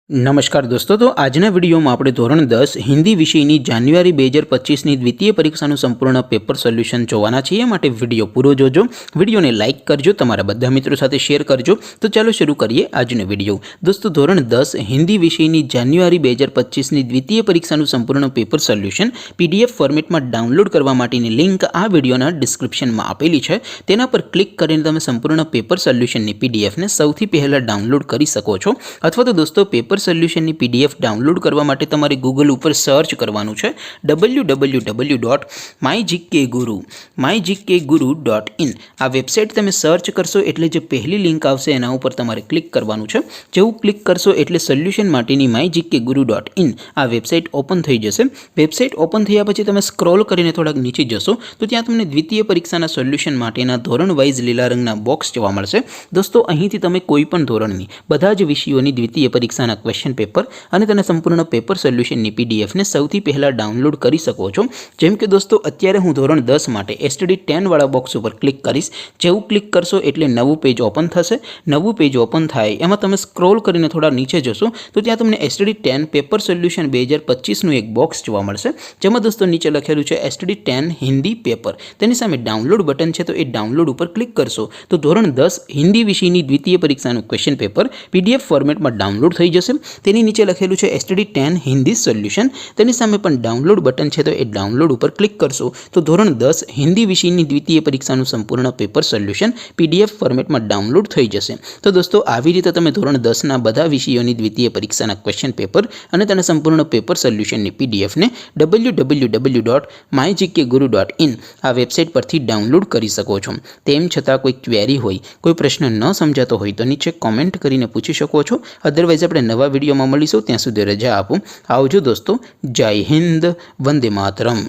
नमस्कार दोस्तों। तो आजना वीडियो में આપણે ધોરણ 10 હિન્દી વિષયની જાન્યુઆરી 2025ની દ્વિતીય પરીક્ષાનું સંપૂર્ણ પેપર સોલ્યુશન જોવાના છીએ। માટે વિડિયો પૂરો જોજો, વિડિયોને લાઇક કરજો, તમારા બધા મિત્રો સાથે શેર કરજો। તો ચાલો શરૂ કરીએ આજનો વિડિયો। દોસ્તો ધોરણ 10 હિન્દી વિષયની જાન્યુઆરી 2025ની દ્વિતીય પરીક્ષાનું સંપૂર્ણ પેપર સોલ્યુશન પીડીએફ ફોર્મેટમાં ડાઉનલોડ કરવા માટેની લિંક આ વિડિયોના ડિસ્ક્રિપ્શનમાં આપેલી છે। તેના પર ક્લિક કરીને તમે સંપૂર્ણ પેપર સોલ્યુશનની પીડીએફને સૌથી પહેલા ડાઉનલોડ કરી શકો છો। અથવા તો દોસ્તો પેપર સોલ્યુશનની પીડીએફ ડાઉનલોડ કરવા માટે તમારે ગૂગલ ઉપર સર્ચ કરવાનું છે www.mygkguru.in। આ વેબસાઇટ તમે સર્ચ કરશો એટલે જે પહેલી લિંક આવશે એના ઉપર તમારે ક્લિક કરવાનું છે। જેવું ક્લિક કરશો એટલે સોલ્યુશન માટેની mygkguru.in આ વેબસાઇટ ઓપન થઈ જશે। વેબસાઇટ ઓપન થયા પછી તમે સ્ક્રોલ કરીને થોડાક નીચે જશો તો ત્યાં તમને દ્વિતીય પરીક્ષાના સોલ્યુશન માટેના ધોરણ વાઇઝ લીલા રંગના બોક્સ જોવા મળશે। દોસ્તો અહીંથી તમે કોઈ પણ ધોરણની બધા જ વિષયોની દ્વિતીય પરીક્ષાના क्वेश्चन पेपर અને તેના સંપૂર્ણ પેપર સોલ્યુશનની પીડીએફને સૌથી પહેલા ડાઉનલોડ કરી શકો છો। જેમ કે દોસ્તો અત્યારે હું ધોરણ 10 માટે એસટીડી 10 વાળા બોક્સ ઉપર ક્લિક કરીશ। જેવું ક્લિક કરશો એટલે નવું પેજ ઓપન થશે। નવું પેજ ઓપન થાય એમાં તમે સ્ક્રોલ કરીને થોડા નીચે જશો તો ત્યાં તમને એસટીડી 10 પેપર સોલ્યુશન 2025નું એક બોક્સ જોવા મળશે। જેમાં દોસ્તો નીચે લખેલું છે એસટીડી 10 હિન્દી પેપર। તેની સામે ડાઉનલોડ બટન છે, તો એ ડાઉનલોડ ઉપર ક્લિક કરશો તો ધોરણ 10 હિન્દી વિષયની દ્વિતીય પરીક્ષાનું ક્વેશ્ચન પેપર પીડીએફ ફોર્મેટમાં ડાઉનલોડ થઈ જશે। તેની નીચે લખેલું છે એસટીડી 10 હિન્દી સોલ્યુશન। તેની સામે પણ ડાઉનલોડ બટન છે, તો એ ડાઉનલોડ ઉપર ક્લિક કરશો તો ધોરણ 10 હિન્દી વિષયની દ્વિતીય પરીક્ષાનું સંપૂર્ણ પેપર સોલ્યુશન પીડીએફ ફોર્મેટમાં ડાઉનલોડ થઈ જશે। તો દોસ્તો આવી રીતે તમે ધોરણ 10ના બધા વિષયોની દ્વિતીય પરીક્ષાના ક્વેશ્ચન પેપર અને તેના સંપૂર્ણ પેપર સોલ્યુશનની પીડીએફને www.mygkguru.in આ વેબસાઇટ પરથી ડાઉનલોડ કરી શકો છો। તેમ છતાં કોઈ ક્વેરી હોય, કોઈ પ્રશ્ન ન સમજાતો હોય તો નીચે કોમેન્ટ કરીને પૂછી શકો છો। અધરવાઇઝ આપણે નવા વિડીયોમાં મળીશું, ત્યાં સુધી રજા આપો। આવજો દોસ્તો। જય હિન્દ, વંદે માતરમ।